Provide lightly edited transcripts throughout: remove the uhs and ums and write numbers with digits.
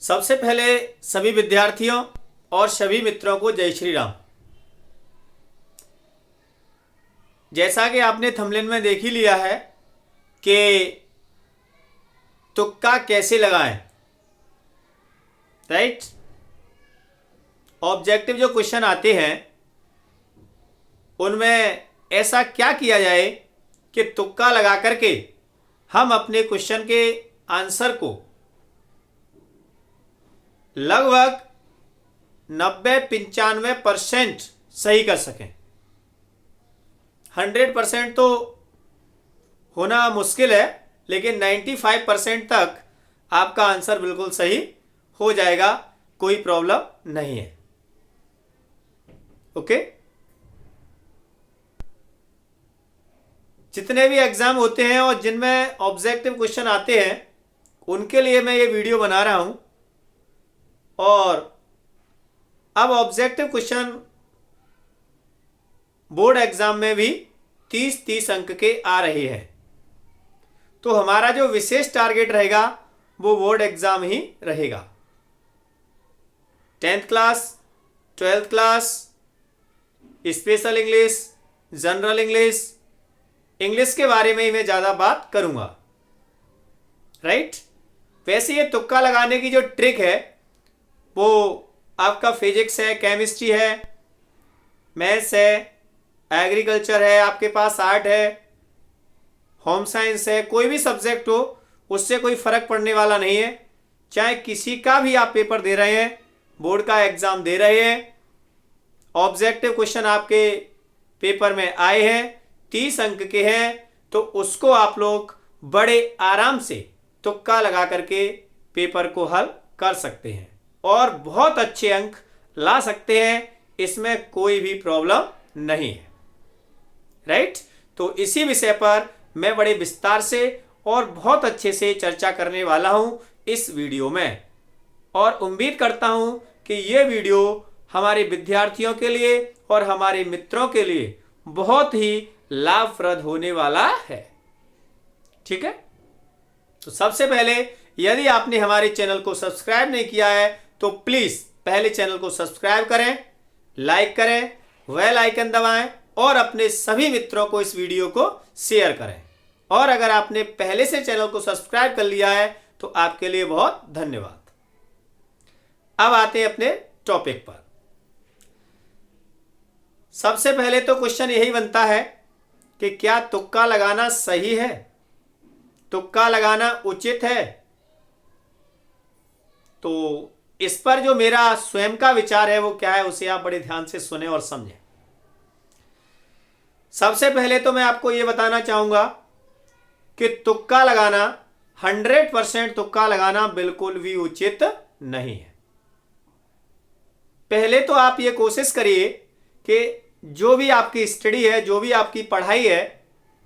सबसे पहले सभी विद्यार्थियों और सभी मित्रों को जय श्री राम। जैसा कि आपने थंबनेल में देख ही लिया है कि तुक्का कैसे लगाएं, राइट। ऑब्जेक्टिव जो क्वेश्चन आते हैं उनमें ऐसा क्या किया जाए कि तुक्का लगा करके हम अपने क्वेश्चन के आंसर को लगभग 90-95% सही कर सकें। 100% तो होना मुश्किल है, लेकिन 95% तक आपका आंसर बिल्कुल सही हो जाएगा, कोई प्रॉब्लम नहीं है। ओके। जितने भी एग्जाम होते हैं और जिनमें ऑब्जेक्टिव क्वेश्चन आते हैं उनके लिए मैं ये वीडियो बना रहा हूं। और अब ऑब्जेक्टिव क्वेश्चन बोर्ड एग्जाम में भी 30-30 अंक के आ रहे हैं, तो हमारा जो विशेष टारगेट रहेगा वो बोर्ड एग्जाम ही रहेगा। 10th class, 12th class, special English, general English, English के बारे में ही मैं ज़्यादा बात करूंगा, राइट। वैसे ये तुक्का लगाने की जो ट्रिक है वो आपका फिजिक्स है, केमिस्ट्री है, मैथ्स है, एग्रीकल्चर है, आपके पास आर्ट है, होम साइंस है, कोई भी सब्जेक्ट हो उससे कोई फर्क पड़ने वाला नहीं है। चाहे किसी का भी आप पेपर दे रहे हैं, बोर्ड का एग्जाम दे रहे हैं, ऑब्जेक्टिव क्वेश्चन आपके पेपर में आए हैं, 30 अंक के हैं, तो उसको आप लोग बड़े आराम से तुक्का लगा करके पेपर को हल कर सकते हैं और बहुत अच्छे अंक ला सकते हैं। इसमें कोई भी प्रॉब्लम नहीं है, राइट। तो इसी विषय पर मैं बड़े विस्तार से और बहुत अच्छे से चर्चा करने वाला हूं इस वीडियो में, और उम्मीद करता हूं कि यह वीडियो हमारे विद्यार्थियों के लिए और हमारे मित्रों के लिए बहुत ही लाभप्रद होने वाला है, ठीक है। तो सबसे पहले यदि आपने हमारे चैनल को सब्सक्राइब नहीं किया है तो प्लीज पहले चैनल को सब्सक्राइब करें, लाइक करें, बेल आइकन दबाएं और अपने सभी मित्रों को इस वीडियो को शेयर करें। और अगर आपने पहले से चैनल को सब्सक्राइब कर लिया है तो आपके लिए बहुत धन्यवाद। अब आते हैं अपने टॉपिक पर। सबसे पहले तो क्वेश्चन यही बनता है कि क्या तुक्का लगाना सही है, तुक्का लगाना उचित है। तो इस पर जो मेरा स्वयं का विचार है वो क्या है, उसे आप बड़े ध्यान से सुने और समझें। सबसे पहले तो मैं आपको यह बताना चाहूंगा कि तुक्का लगाना 100% तुक्का लगाना बिल्कुल भी उचित नहीं है। पहले तो आप ये कोशिश करिए कि जो भी आपकी स्टडी है, जो भी आपकी पढ़ाई है,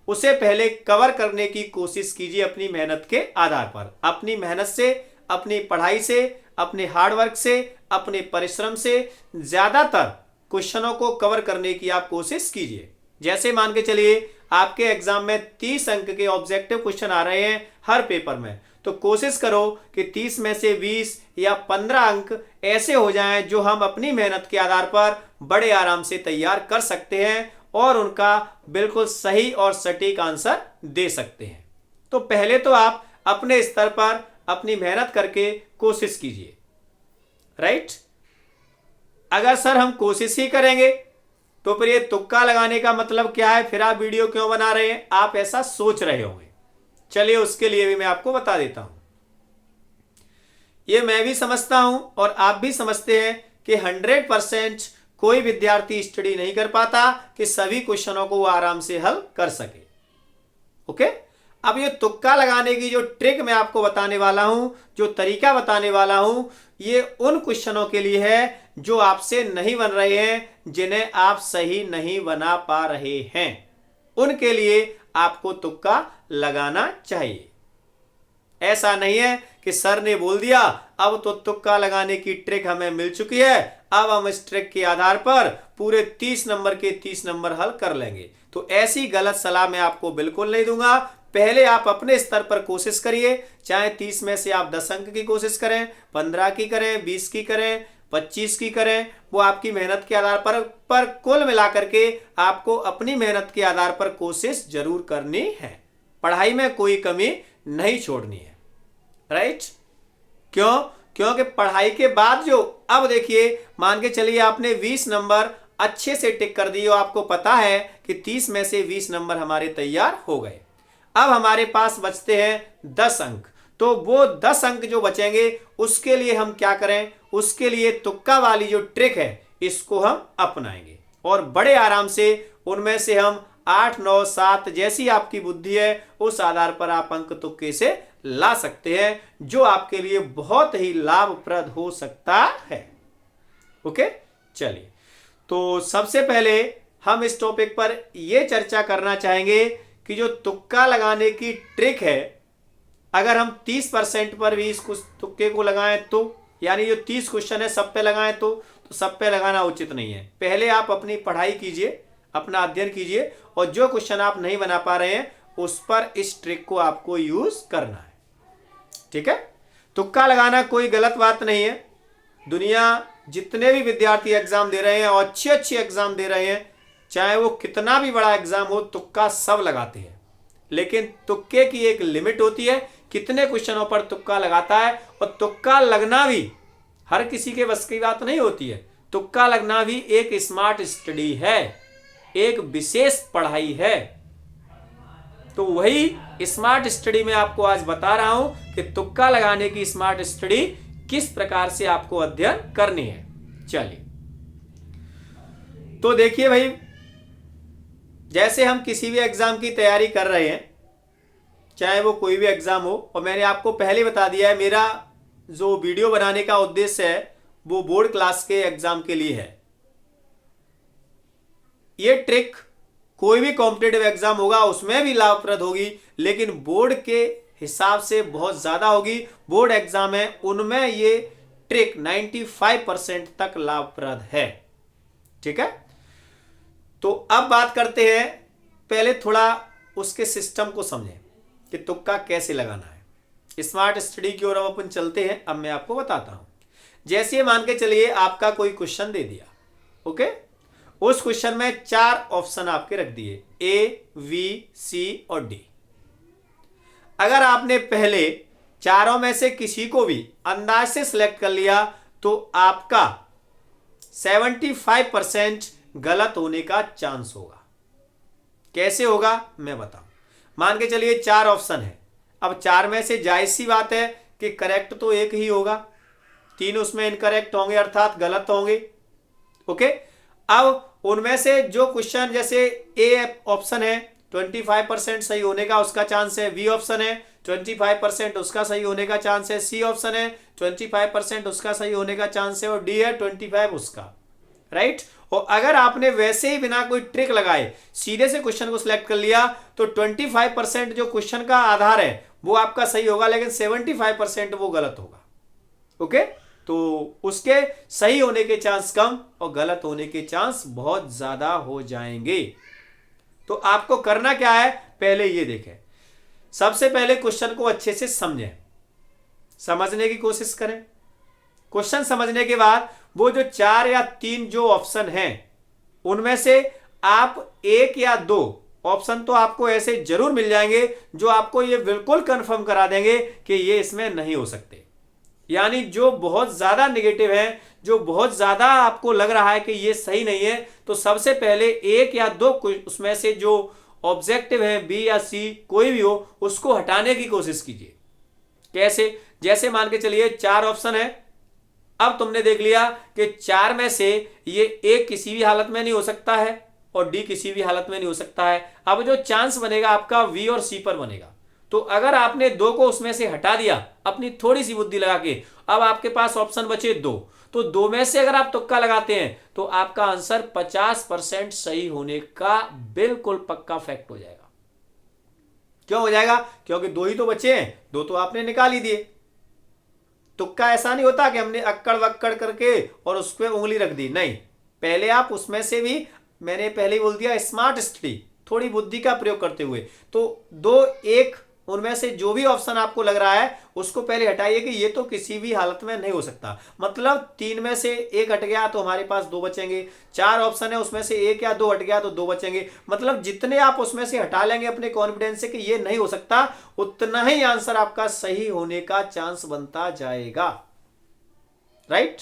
उसे पहले कवर करने की कोशिश कीजिए अपनी मेहनत के आधार पर। अपनी मेहनत से, अपनी पढ़ाई से, अपने हार्डवर्क से, अपने परिश्रम से ज्यादातर क्वेश्चनों को कवर करने की आप कोशिश कीजिए। जैसे मान के चलिए आपके एग्जाम में 30 अंक के ऑब्जेक्टिव क्वेश्चन आ रहे हैं हर पेपर में, तो कोशिश करो कि 30 में से 20 या 15 अंक ऐसे हो जाएं जो हम अपनी मेहनत के आधार पर बड़े आराम से तैयार कर सकते हैं और उनका बिल्कुल सही और सटीक आंसर दे सकते हैं। तो पहले तो आप अपने स्तर पर अपनी मेहनत करके कोशिश कीजिए, राइट। अगर सर हम कोशिश ही करेंगे तो फिर ये तुक्का लगाने का मतलब क्या है, फिर आप वीडियो क्यों बना रहे हैं, आप ऐसा सोच रहे होंगे। चलिए उसके लिए भी मैं आपको बता देता हूं। ये मैं भी समझता हूं और आप भी समझते हैं कि 100% कोई विद्यार्थी स्टडी नहीं कर पाता कि सभी क्वेश्चनों को वो आराम से हल कर सके। ओके। अब ये तुक्का लगाने की जो ट्रिक मैं आपको बताने वाला हूं, जो तरीका बताने वाला हूं, ये उन क्वेश्चनों के लिए है जो आपसे नहीं बन रहे हैं, जिन्हें आप सही नहीं बना पा रहे हैं, उनके लिए आपको तुक्का लगाना चाहिए। ऐसा नहीं है कि सर ने बोल दिया अब तो तुक्का लगाने की ट्रिक हमें मिल चुकी है, अब हम इस ट्रिक के आधार पर पूरे 30 नंबर के 30 नंबर हल कर लेंगे। तो ऐसी गलत सलाह मैं आपको बिल्कुल नहीं दूंगा। पहले आप अपने स्तर पर कोशिश करिए, चाहे 30 में से आप 10 अंक की कोशिश करें, 15 की करें, 20 की करें, 25 की करें, वो आपकी मेहनत के आधार पर कुल मिलाकर के आपको अपनी मेहनत के आधार पर कोशिश जरूर करनी है। पढ़ाई में कोई कमी नहीं छोड़नी है, राइट। क्यों? क्योंकि पढ़ाई के बाद जो, अब देखिए मान के चलिए आपने 20 नंबर अच्छे से टिक कर दिए और आपको पता है कि 30 में से 20 नंबर हमारे तैयार हो गए। अब हमारे पास बचते हैं 10 अंक, तो वो 10 अंक जो बचेंगे उसके लिए हम क्या करें? उसके लिए तुक्का वाली जो ट्रिक है इसको हम अपनाएंगे और बड़े आराम से उनमें से हम 8, 9, 7 जैसी आपकी बुद्धि है उस आधार पर आप अंक तुक्के से ला सकते हैं, जो आपके लिए बहुत ही लाभप्रद हो सकता है। ओके, चलिए, तो सबसे पहले हम इस टॉपिक पर यह चर्चा करना चाहेंगे कि जो तुक्का लगाने की ट्रिक है, अगर हम 30% पर भी इस तुक्के को लगाएं तो, यानी जो 30 क्वेश्चन है सब पे लगाएं तो सब पे लगाना उचित नहीं है। पहले आप अपनी पढ़ाई कीजिए, अपना अध्ययन कीजिए और जो क्वेश्चन आप नहीं बना पा रहे हैं उस पर इस ट्रिक को आपको यूज करना है, ठीक है। तुक्का लगाना कोई गलत बात नहीं है। दुनिया जितने भी विद्यार्थी एग्जाम दे रहे हैं और अच्छे अच्छे एग्जाम दे रहे हैं, चाहे वो कितना भी बड़ा एग्जाम हो, तुक्का सब लगाते हैं, लेकिन तुक्के की एक लिमिट होती है, कितने क्वेश्चनों पर तुक्का लगाता है। और तुक्का लगना भी हर किसी के बस की बात नहीं होती है। तुक्का लगना भी एक स्मार्ट स्टडी है, एक विशेष पढ़ाई है। तो वही स्मार्ट स्टडी मैं आपको आज बता रहा हूं कि तुक्का लगाने की स्मार्ट स्टडी किस प्रकार से आपको अध्ययन करनी है। चलिए, तो देखिए भाई, जैसे हम किसी भी एग्जाम की तैयारी कर रहे हैं, चाहे वो कोई भी एग्जाम हो, और मैंने आपको पहले बता दिया है मेरा जो वीडियो बनाने का उद्देश्य है वो बोर्ड क्लास के एग्जाम के लिए है। ये ट्रिक कोई भी कॉम्पिटेटिव एग्जाम होगा उसमें भी लाभप्रद होगी, लेकिन बोर्ड के हिसाब से बहुत ज्यादा होगी। बोर्ड एग्जाम है उनमें ये ट्रिक 95% तक लाभप्रद है, ठीक है। तो अब बात करते हैं, पहले थोड़ा उसके सिस्टम को समझें कि तुक्का कैसे लगाना है। स्मार्ट स्टडी की ओर अब अपन चलते हैं। अब मैं आपको बताता हूं। जैसे मान के चलिए आपका कोई क्वेश्चन दे दिया, ओके, उस क्वेश्चन में 4 ऑप्शन आपके रख दिए, ए, बी, सी और डी। अगर आपने पहले चारों में से किसी को भी अंदाज से सिलेक्ट कर लिया तो आपका 75% गलत होने का चांस होगा। कैसे होगा मैं बताऊं। मान के चलिए 4 ऑप्शन है, अब 4 में से जायज सी बात है कि करेक्ट तो एक ही होगा, 3 उसमें इनकरेक्ट होंगे अर्थात गलत होंगे, ओके। अब उनमें से जो क्वेश्चन, जैसे ए ऑप्शन है 25% सही होने का उसका चांस है, बी ऑप्शन है 25% उसका सही होने का चांस है, सी ऑप्शन है 25% उसका सही होने का चांस है और डी है 25 उसका, राइट। और अगर आपने वैसे ही बिना कोई ट्रिक लगाए सीधे से क्वेश्चन को सिलेक्ट कर लिया तो 25% जो क्वेश्चन का आधार है वो आपका सही होगा, लेकिन 75% वो गलत होगा, ओके। तो उसके सही होने के चांस कम और गलत होने के चांस बहुत ज्यादा हो जाएंगे। तो आपको करना क्या है, पहले ये देखें, सबसे पहले क्वेश्चन को अच्छे से समझें, समझने की कोशिश करें। क्वेश्चन समझने के बाद वो जो 4 या 3 जो ऑप्शन हैं उनमें से आप 1 या 2 ऑप्शन तो आपको ऐसे जरूर मिल जाएंगे जो आपको ये बिल्कुल कंफर्म करा देंगे कि ये इसमें नहीं हो सकते। यानी जो बहुत ज्यादा नेगेटिव है, जो बहुत ज्यादा आपको लग रहा है कि ये सही नहीं है, तो सबसे पहले 1 या 2 उसमें से जो ऑब्जेक्टिव है बी या सी कोई भी हो उसको हटाने की कोशिश कीजिए। कैसे? जैसे मान के चलिए 4 ऑप्शन है, अब तुमने देख लिया कि 4 में से ये ए किसी भी हालत में नहीं हो सकता है और डी किसी भी हालत में नहीं हो सकता है। अब जो चांस बनेगा आपका वी और सी पर बनेगा। तो अगर आपने 2 को उसमें से हटा दिया अपनी थोड़ी सी बुद्धि लगा के, अब आपके पास ऑप्शन बचे 2, तो 2 में से अगर आप तुक्का लगाते हैं तो आपका आंसर 50% सही होने का बिल्कुल पक्का फैक्ट हो जाएगा। क्यों हो जाएगा? क्योंकि 2 ही तो बचे हैं, 2 तो आपने निकाल ही दिए। तुक्का ऐसा नहीं होता कि हमने अक्कड़ वक्कड़ करके और उस पर उंगली रख दी, नहीं, पहले आप उसमें से भी, मैंने पहले ही बोल दिया, स्मार्ट स्टडी, थोड़ी बुद्धि का प्रयोग करते हुए। तो दो एक उनमें से जो भी ऑप्शन आपको लग रहा है उसको पहले हटाइए कि ये तो किसी भी हालत में नहीं हो सकता। मतलब 3 में से एक हट गया तो हमारे पास 2 बचेंगे, 4 ऑप्शन है उसमें से एक या 2 हट गया तो 2 बचेंगे। मतलब जितने आप उसमें से हटा लेंगे अपने कॉन्फिडेंस से कि ये नहीं हो सकता, उतना ही आंसर आपका सही होने का चांस बनता जाएगा। राइट?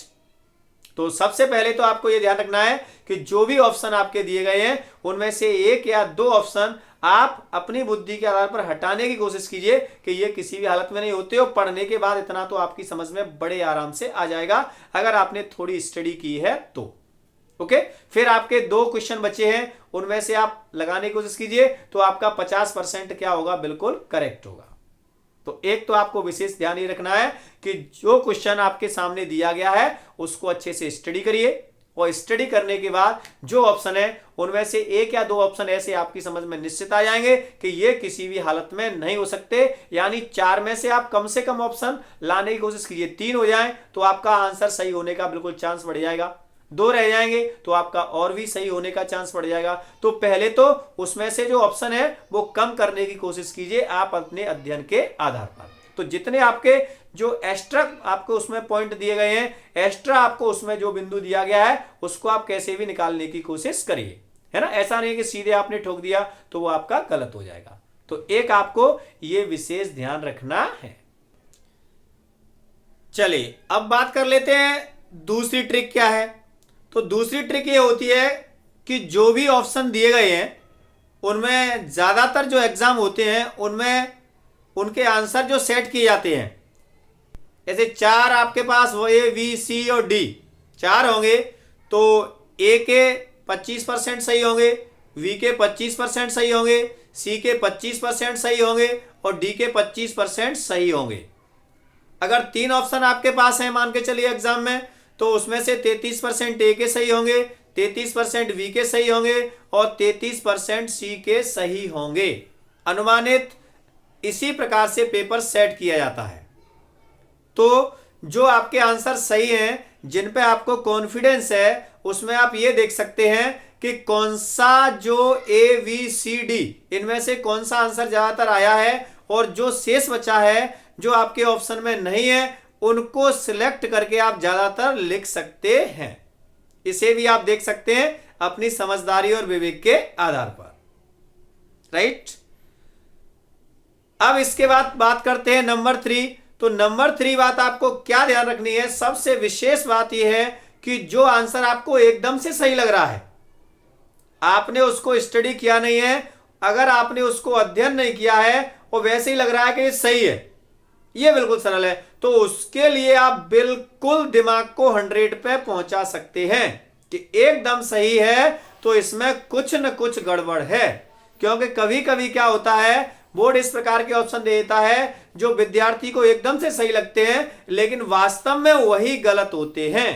तो सबसे पहले तो आपको यह ध्यान रखना है कि जो भी ऑप्शन आपके दिए गए हैं उनमें से एक या 2 ऑप्शन आप अपनी बुद्धि के आधार पर हटाने की कोशिश कीजिए कि ये किसी भी हालत में नहीं होते हो। पढ़ने के बाद इतना तो आपकी समझ में बड़े आराम से आ जाएगा अगर आपने थोड़ी स्टडी की है तो। ओके, फिर आपके 2 क्वेश्चन बचे हैं, उनमें से आप लगाने की कोशिश कीजिए तो आपका 50% क्या होगा, बिल्कुल करेक्ट होगा। तो एक तो आपको विशेष ध्यान ये रखना है कि जो क्वेश्चन आपके सामने दिया गया है उसको अच्छे से स्टडी करिए, और स्टडी करने के बाद जो ऑप्शन है उनमें से एक या 2 ऑप्शन ऐसे आपकी समझ में निश्चित आ जाएंगे कि ये किसी भी हालत में नहीं हो सकते। यानी 4 में से आप कम से कम ऑप्शन लाने की कोशिश कीजिए, 3 हो जाएं तो आपका आंसर सही होने का बिल्कुल चांस बढ़ जाएगा, 2 रह जाएंगे तो आपका और भी सही होने का चांस बढ़ जाएगा। तो पहले तो उसमें से जो ऑप्शन है वो कम करने की कोशिश कीजिए आप अपने अध्ययन के आधार पर। तो जितने आपके जो एक्स्ट्रा आपको उसमें पॉइंट दिए गए हैं, एक्स्ट्रा आपको उसमें जो बिंदु दिया गया है उसको आप कैसे भी निकालने की कोशिश करिए, है ना। ऐसा नहीं कि सीधे आपने ठोक दिया तो वो आपका गलत हो जाएगा। तो एक आपको ये विशेष ध्यान रखना है। चलिए अब बात कर लेते हैं दूसरी ट्रिक क्या है। तो दूसरी ट्रिक ये होती है कि जो भी ऑप्शन दिए गए हैं उनमें ज्यादातर जो एग्जाम होते हैं उनमें उनके आंसर जो सेट किए जाते हैं, ऐसे 4 आपके पास वो ए बी सी और डी 4 होंगे, तो ए के 25% सही होंगे, वी के 25% सही होंगे, सी के 25% सही होंगे और डी के 25% सही होंगे। अगर 3 ऑप्शन आपके पास हैं मान के चलिए एग्जाम में, तो उसमें से 33% ए के सही होंगे, 33% वी के सही होंगे और 33% सी के सही होंगे। अनुमानित इसी प्रकार से पेपर सेट किया जाता है। तो जो आपके आंसर सही हैं, जिन पे आपको कॉन्फिडेंस है, उसमें आप ये देख सकते हैं कि कौन सा जो ए बी सी डी इनमें से कौन सा आंसर ज्यादातर आया है, और जो शेष बचा है जो आपके ऑप्शन में नहीं है उनको सिलेक्ट करके आप ज्यादातर लिख सकते हैं। इसे भी आप देख सकते हैं अपनी समझदारी और विवेक के आधार पर। राइट? अब इसके बाद बात करते हैं नंबर 3। तो नंबर 3 बात आपको क्या ध्यान रखनी है, सबसे विशेष बात यह है कि जो आंसर आपको एकदम से सही लग रहा है, आपने उसको स्टडी किया नहीं है, अगर आपने उसको अध्ययन नहीं किया है और वैसे ही लग रहा है कि ये सही है, ये बिल्कुल सरल है, तो उसके लिए आप बिल्कुल दिमाग को 100 पे पहुंचा सकते हैं कि एकदम सही है तो इसमें कुछ न कुछ गड़बड़ है। क्योंकि कभी कभी क्या होता है, बोर्ड इस प्रकार के ऑप्शन देता है जो विद्यार्थी को एकदम से सही लगते हैं लेकिन वास्तव में वही गलत होते हैं।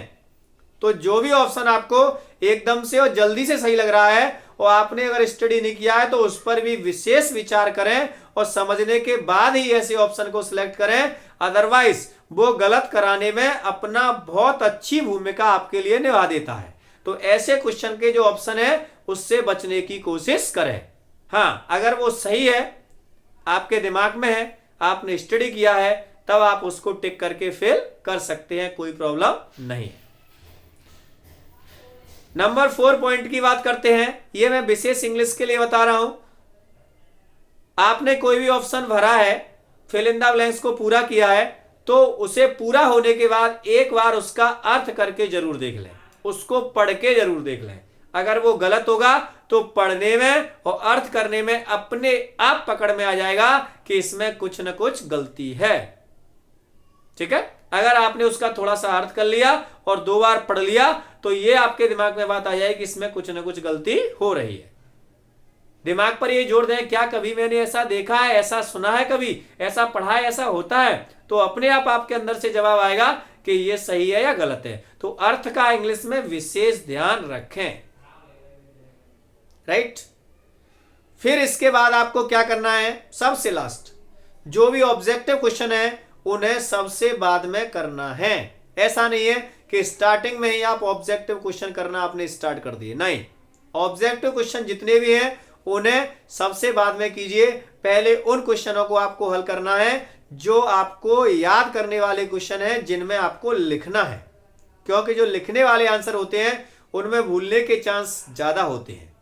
तो जो भी ऑप्शन आपको एकदम से और जल्दी से सही लग रहा है और आपने अगर स्टडी नहीं किया है तो उस पर भी विशेष विचार करें और समझने के बाद ही ऐसे ऑप्शन को सिलेक्ट करें, अदरवाइज वो गलत कराने में अपना बहुत अच्छी भूमिका आपके लिए निभा देता है। तो ऐसे क्वेश्चन के जो ऑप्शन है उससे बचने की कोशिश करें। हाँ, अगर वो सही है, आपके दिमाग में है, आपने स्टडी किया है, तब आप उसको टिक करके फेल कर सकते हैं, कोई प्रॉब्लम नहीं है। नंबर 4 पॉइंट की बात करते हैं। ये मैं विशेष इंग्लिश के लिए बता रहा हूं। आपने कोई भी ऑप्शन भरा है, फिल इन द ब्लैंक्स को पूरा किया है, तो उसे पूरा होने के बाद एक बार उसका अर्थ करके जरूर देख लें, उसको पढ़ के जरूर देख लें। अगर वो गलत होगा तो पढ़ने में और अर्थ करने में अपने आप पकड़ में आ जाएगा कि इसमें कुछ न कुछ गलती है। ठीक है? अगर आपने उसका थोड़ा सा अर्थ कर लिया और 2 बार पढ़ लिया तो ये आपके दिमाग में बात आ जाएगी कि इसमें कुछ न कुछ गलती हो रही है। दिमाग पर ये जोड़ दें, क्या कभी मैंने ऐसा देखा है, ऐसा सुना है, कभी ऐसा पढ़ा है, ऐसा होता है, तो अपने आप आपके अंदर से जवाब आएगा कि ये सही है या गलत है। तो अर्थ का इंग्लिश में विशेष ध्यान रखें। राइट? फिर इसके बाद आपको क्या करना है, सबसे लास्ट जो भी ऑब्जेक्टिव क्वेश्चन है उन्हें सबसे बाद में करना है। ऐसा नहीं है कि स्टार्टिंग में ही आप ऑब्जेक्टिव क्वेश्चन करना आपने स्टार्ट कर दिए, नहीं। ऑब्जेक्टिव क्वेश्चन जितने भी हैं उन्हें सबसे बाद में कीजिए। पहले उन क्वेश्चनों को आपको हल करना है जो आपको याद करने वाले क्वेश्चन हैं, जिनमें आपको लिखना है, क्योंकि जो लिखने वाले आंसर होते हैं उनमें भूलने के चांस ज्यादा होते हैं,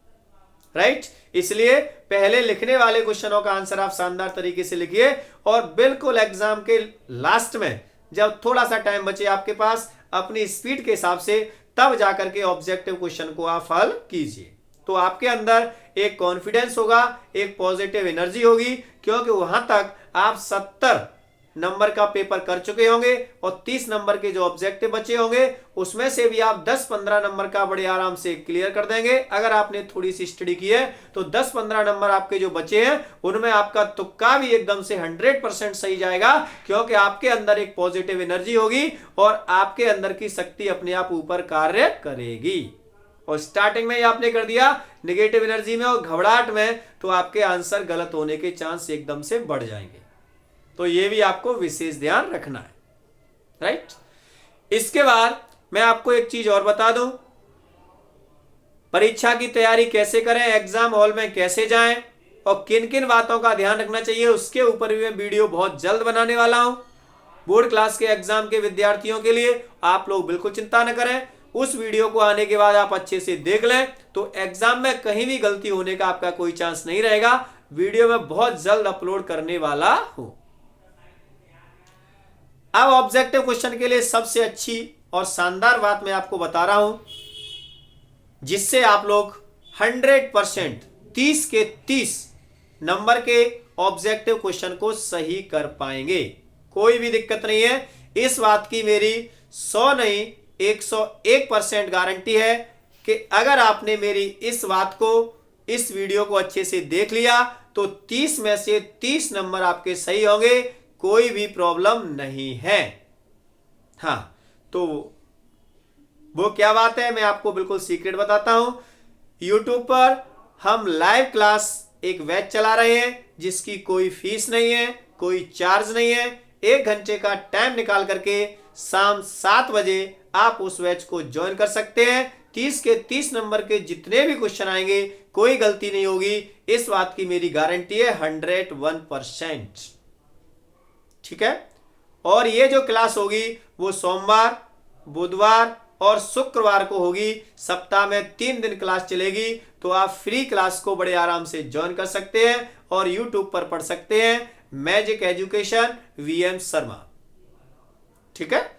राइट। इसलिए पहले लिखने वाले क्वेश्चनों का आंसर आप शानदार तरीके से लिखिए और बिल्कुल एग्जाम के लास्ट में जब थोड़ा सा टाइम बचे आपके पास, अपनी स्पीड के हिसाब से तब जाकर के ऑब्जेक्टिव क्वेश्चन को आप हल कीजिए। तो आपके अंदर एक कॉन्फिडेंस होगा, एक पॉजिटिव एनर्जी होगी, क्योंकि वहां तक आप 70 नंबर का पेपर कर चुके होंगे और 30 नंबर के जो ऑब्जेक्टिव बचे होंगे उसमें से भी आप 10-15 नंबर का बड़े आराम से क्लियर कर देंगे। अगर आपने थोड़ी सी स्टडी की है तो 10-15 नंबर आपके जो बचे हैं उनमें आपका तुक्का भी एकदम से 100% सही जाएगा, क्योंकि आपके अंदर एक पॉजिटिव एनर्जी होगी और आपके अंदर की शक्ति अपने आप ऊपर कार्य करेगी। और स्टार्टिंग में ही आपने कर दिया नेगेटिव एनर्जी में और घबराहट में, तो आपके आंसर गलत होने के चांस एकदम से बढ़ जाएंगे। तो ये भी आपको विशेष ध्यान रखना है, राइट। इसके बाद मैं आपको एक चीज और बता दूं, परीक्षा की तैयारी कैसे करें, एग्जाम हॉल में कैसे जाएं और किन किन बातों का ध्यान रखना चाहिए, उसके ऊपर भी मैं वीडियो बहुत जल्द बनाने वाला हूं। बोर्ड क्लास के एग्जाम के विद्यार्थियों के लिए आप लोग बिल्कुल चिंता न करें। उस वीडियो को आने के बाद आप अच्छे से देख लें तो एग्जाम में कहीं भी गलती होने का आपका कोई चांस नहीं रहेगा। वीडियो में बहुत जल्द अपलोड करने वाला हूं। अब ऑब्जेक्टिव क्वेश्चन के लिए सबसे अच्छी और शानदार बात मैं आपको बता रहा हूं, जिससे आप लोग 100% 30 के 30 नंबर के ऑब्जेक्टिव क्वेश्चन को सही कर पाएंगे। कोई भी दिक्कत नहीं है, इस बात की मेरी 100 नहीं 101% गारंटी है कि अगर आपने मेरी इस बात को, इस वीडियो को अच्छे से देख लिया तो 30 में से 30 नंबर आपके सही होंगे, कोई भी प्रॉब्लम नहीं है। हाँ, तो वो क्या बात है मैं आपको बिल्कुल सीक्रेट बताता हूं। YouTube पर हम लाइव क्लास एक बैच चला रहे हैं जिसकी कोई फीस नहीं है, कोई चार्ज नहीं है। 1 घंटे का टाइम निकाल करके शाम 7 बजे आप उस बैच को ज्वाइन कर सकते हैं। 30 के 30 नंबर के जितने भी क्वेश्चन आएंगे कोई गलती नहीं होगी, इस बात की मेरी गारंटी है 101%, ठीक है। और ये जो क्लास होगी वो सोमवार, बुधवार और शुक्रवार को होगी। सप्ताह में 3 दिन क्लास चलेगी, तो आप फ्री क्लास को बड़े आराम से ज्वाइन कर सकते हैं और YouTube पर पढ़ सकते हैं मैजिक एजुकेशन VM शर्मा, ठीक है।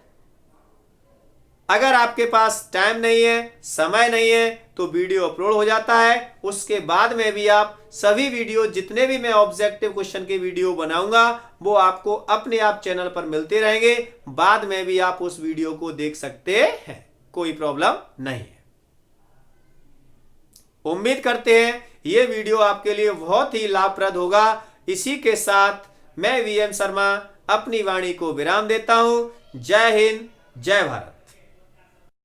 अगर आपके पास टाइम नहीं है, समय नहीं है, तो वीडियो अपलोड हो जाता है। उसके बाद में भी आप सभी वीडियो, जितने भी मैं ऑब्जेक्टिव क्वेश्चन के वीडियो बनाऊंगा वो आपको अपने आप चैनल पर मिलते रहेंगे। बाद में भी आप उस वीडियो को देख सकते हैं, कोई प्रॉब्लम नहीं है। उम्मीद करते हैं ये वीडियो आपके लिए बहुत ही लाभप्रद होगा। इसी के साथ मैं VM शर्मा अपनी वाणी को विराम देता हूं। जय हिंद, जय भारत।